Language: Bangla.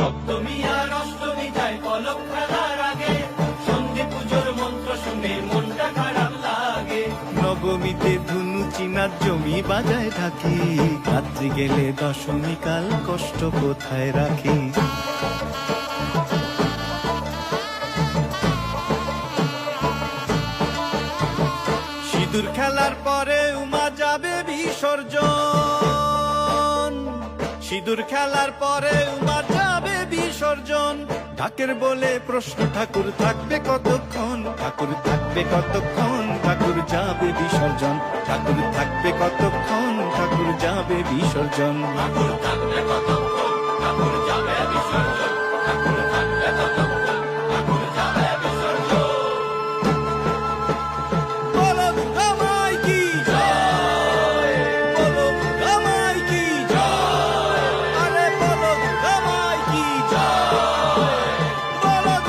সপ্তমী আর অষ্টমী যায় পলক ফেলার আগে, সন্ধি পুজোর মন্ত্র শুনে মনটা খারাপ লাগে। নবমীতে ধুনু চিনার জমি বাজায় থাকি, রাত্রি গেলে দশমী কাল কষ্ট কোথায় রাখি। সিঁদুর খেলার পরে উমা যাবে বিসর্জন, সিঁদুর খেলার পরে উমা যাবে বিসর্জন। ঢাকের বলে প্রশ্ন ঠাকুর থাকবে কতক্ষণ, ঠাকুর থাকবে কতক্ষণ, ঠাকুর যাবে বিসর্জন, ঠাকুর থাকবে কতক্ষণ, ঠাকুর যাবে বিসর্জন। ঠাকুর থাকবে কতক্ষণ, ঠাকুর যাবে বিসর্জন।